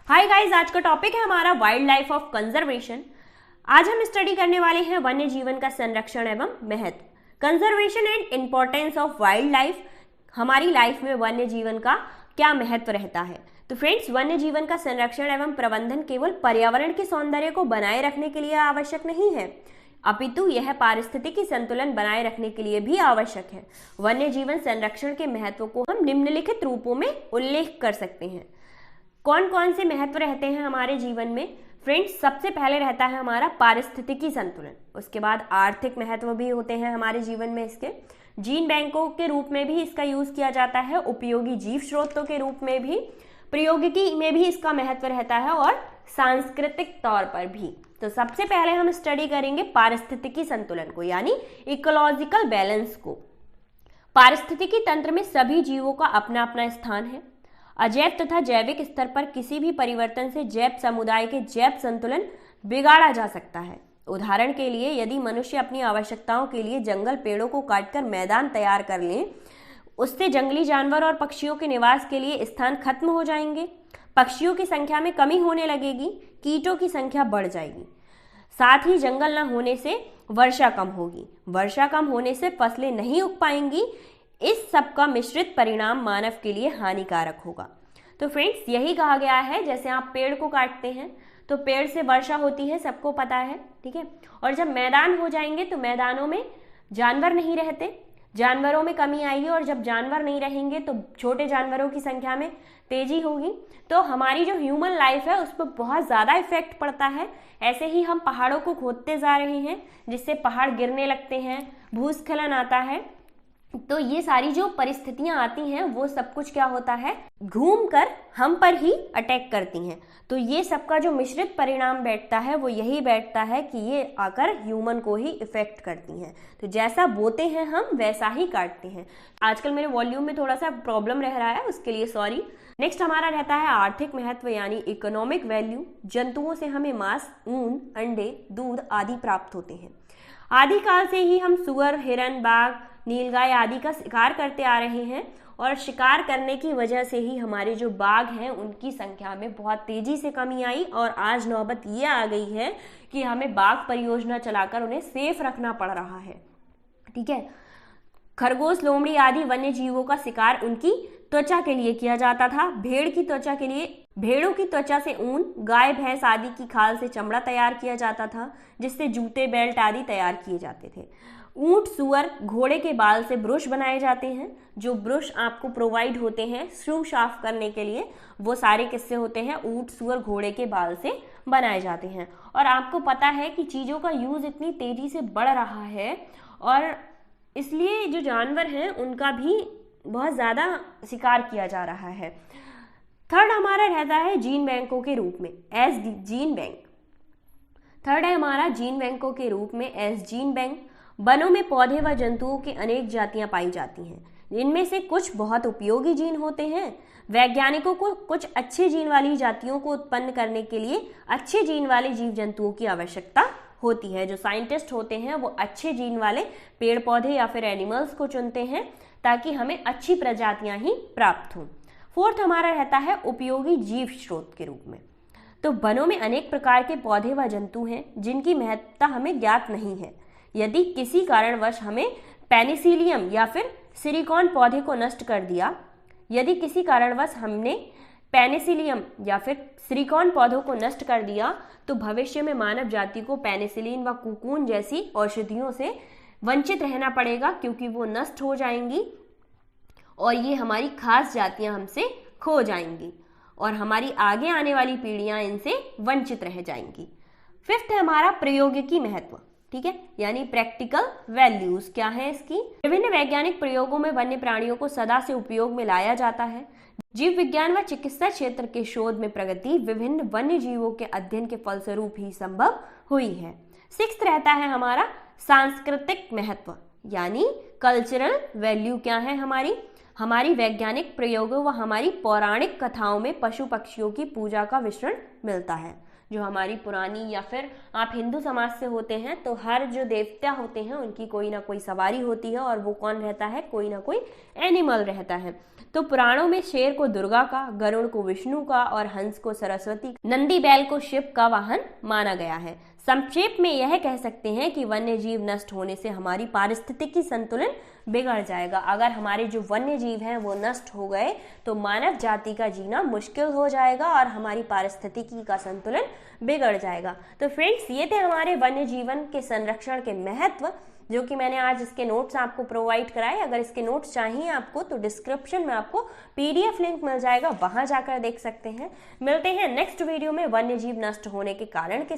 Hi guys, आज का topic है हमारा वाइल्ड लाइफ ऑफ कंजर्वेशन। आज हम स्टडी करने वाले हैं वन्य जीवन का संरक्षण एवं महत्व। Conservation and importance of wild life. हमारी लाइफ में वन्य जीवन का क्या महत्व रहता है। तो फ्रेंड्स, वन्य जीवन का संरक्षण एवं प्रबंधन केवल पर्यावरण के सौंदर्य को बनाए रखने के लिए आवश्यक नहीं है, अपितु यह पारिस्थितिकी संतुलन बनाए रखने के लिए भी आवश्यक है। वन्य जीवन संरक्षण के महत्व को हम निम्नलिखित रूपों में उल्लेख कर सकते हैं। कौन कौन से महत्व रहते हैं हमारे जीवन में? फ्रेंड्स, सबसे पहले रहता है हमारा पारिस्थितिकी संतुलन। उसके बाद आर्थिक महत्व भी होते हैं हमारे जीवन में। इसके जीन बैंकों के रूप में भी इसका यूज किया जाता है, उपयोगी जीव स्रोतों के रूप में भी, प्रौद्योगिकी में भी इसका महत्व रहता है और सांस्कृतिक तौर पर भी। तो सबसे पहले हम स्टडी करेंगे पारिस्थितिकी संतुलन को, यानी इकोलॉजिकल बैलेंस को। पारिस्थितिकी तंत्र में सभी जीवों का अपना अपना स्थान है। अजैव तथा जैविक स्तर पर किसी भी परिवर्तन से जैव समुदाय के जैव संतुलन बिगाड़ा जा सकता है। उदाहरण के लिए, यदि मनुष्य अपनी आवश्यकताओं के लिए जंगल पेड़ों को काटकर मैदान तैयार कर लें, उससे जंगली जानवर और पक्षियों के निवास के लिए स्थान खत्म हो जाएंगे, पक्षियों की संख्या में कमी होने लगेगी, कीटों की संख्या बढ़ जाएगी। साथ ही जंगल न होने से वर्षा कम होगी, वर्षा कम होने से फसलें नहीं उग पाएंगी। इस सब का मिश्रित परिणाम मानव के लिए हानिकारक होगा। तो फ्रेंड्स, यही कहा गया है, जैसे आप पेड़ को काटते हैं तो पेड़ से वर्षा होती है, सबको पता है, ठीक है। और जब मैदान हो जाएंगे तो मैदानों में जानवर नहीं रहते, जानवरों में कमी आएगी, और जब जानवर नहीं रहेंगे तो छोटे जानवरों की संख्या में तेजी होगी। तो हमारी जो ह्यूमन लाइफ है उस पर बहुत ज़्यादा इफेक्ट पड़ता है। ऐसे ही हम पहाड़ों को खोदते जा रहे हैं, जिससे पहाड़ गिरने लगते हैं, भूस्खलन आता है। तो ये सारी जो परिस्थितियां आती हैं वो सब कुछ क्या होता है, घूमकर हम पर ही अटैक करती हैं। तो ये सबका जो मिश्रित परिणाम बैठता है वो यही बैठता है कि ये आकर ह्यूमन को ही इफेक्ट करती हैं। तो जैसा बोते हैं हम वैसा ही काटते हैं। आजकल मेरे वॉल्यूम में थोड़ा सा प्रॉब्लम रह रहा है, उसके लिए सॉरी। नेक्स्ट हमारा रहता है आर्थिक महत्व, यानी इकोनॉमिक वैल्यू। जंतुओं से हमें मांस, ऊन, अंडे, दूध आदि प्राप्त होते हैं। आदिकाल से ही हम सुअर, हिरन, बाघ, नीलगाय आदि का शिकार करते आ रहे हैं, और शिकार करने की वजह से ही हमारे जो बाघ हैं उनकी संख्या में बहुत तेजी से कमी आई, और आज नौबत ये आ गई है कि हमें बाघ परियोजना चलाकर उन्हें सेफ रखना पड़ रहा है, ठीक है। खरगोश, लोमड़ी आदि वन्य जीवों का शिकार उनकी त्वचा के लिए किया जाता था। भेड़ की त्वचा के लिए, भेड़ों की त्वचा से ऊन, गाय भैंस आदि की खाल से चमड़ा तैयार किया जाता था, जिससे जूते, बेल्ट आदि तैयार किए जाते थे। ऊंट, सुअर, घोड़े के बाल से ब्रश बनाए जाते हैं। जो ब्रश आपको प्रोवाइड होते हैं शू साफ करने के लिए, वो सारे किससे होते हैं? ऊंट, सुअर, घोड़े के बाल से बनाए जाते हैं। और आपको पता है कि चीज़ों का यूज़ इतनी तेज़ी से बढ़ रहा है, और इसलिए जो जानवर हैं उनका भी बहुत ज़्यादा शिकार किया जा रहा है। थर्ड हमारा रहता है जीन बैंकों के रूप में, एज जीन बैंक। थर्ड है हमारा जीन बैंकों के रूप में एज जीन बैंक। वनों में पौधे व जंतुओं की अनेक जातियां पाई जाती हैं। इनमें से कुछ बहुत उपयोगी जीन होते हैं। वैज्ञानिकों को कुछ अच्छे जीन वाली जातियों को उत्पन्न करने के लिए अच्छे जीन वाले जीव जंतुओं की आवश्यकता होती है। जो साइंटिस्ट होते हैं वो अच्छे जीन वाले पेड़ पौधे या फिर एनिमल्स को चुनते हैं ताकि हमें अच्छी प्रजातियां ही प्राप्त हों। फोर्थ हमारा रहता है उपयोगी जीव स्रोत के रूप में। तो वनों में अनेक प्रकार के पौधे व जंतु हैं जिनकी महत्ता हमें ज्ञात नहीं है। यदि किसी कारणवश हमें पेनिसिलियम या फिर सिलिकॉन पौधे को नष्ट कर दिया, यदि किसी कारणवश हमने पेनिसिलियम या फिर सिलिकॉन पौधों को नष्ट कर दिया, तो भविष्य में मानव जाति को पेनिसिलिन व कुकुन जैसी औषधियों से वंचित रहना पड़ेगा, क्योंकि वो नष्ट हो जाएंगी और ये हमारी खास जातियां हमसे खो जाएंगी, और हमारी आगे आने वाली पीढ़ियां इनसे वंचित रह जाएंगी। फिफ्थ है हमारा प्रौद्योगिकी महत्व, ठीक है, यानी प्रैक्टिकल वैल्यूज। क्या है इसकी? विभिन्न वैज्ञानिक प्रयोगों में वन्य प्राणियों को सदा से उपयोग में लाया जाता है। जीव विज्ञान व चिकित्सा क्षेत्र के शोध में प्रगति विभिन्न वन्य जीवों के अध्ययन के फलस्वरूप ही संभव हुई है। सिक्स्थ रहता है हमारा सांस्कृतिक महत्व, यानी कल्चरल वैल्यू। क्या है हमारी वैज्ञानिक प्रयोगों व हमारी पौराणिक कथाओं में पशु पक्षियों की पूजा का विवरण मिलता है। जो हमारी पुरानी, या फिर आप हिंदू समाज से होते हैं तो हर जो देवता होते हैं उनकी कोई ना कोई सवारी होती है, और वो कौन रहता है, कोई ना कोई एनिमल रहता है। तो पुराणों में शेर को दुर्गा का, गरुड़ को विष्णु का और हंस को सरस्वती, नंदी बैल को शिव का वाहन माना गया है। संक्षेप में यह कह सकते हैं कि वन्य जीव नष्ट होने से हमारी पारिस्थितिकी संतुलन बिगड़ जाएगा। अगर हमारे जो वन्य जीव हैं वो नष्ट हो गए तो मानव जाति का जीना मुश्किल हो जाएगा और हमारी पारिस्थितिकी का संतुलन बिगड़ जाएगा। तो फ्रेंड्स, ये थे हमारे वन्य जीवन के संरक्षण के महत्व, जो कि मैंने आज इसके नोट्स आपको प्रोवाइड कराए। अगर इसके नोट्स चाहिए आपको तो डिस्क्रिप्शन में आपको PDF लिंक मिल जाएगा, वहां जाकर देख सकते हैं। मिलते हैं नेक्स्ट वीडियो में वन्य जीव नष्ट होने के कारण के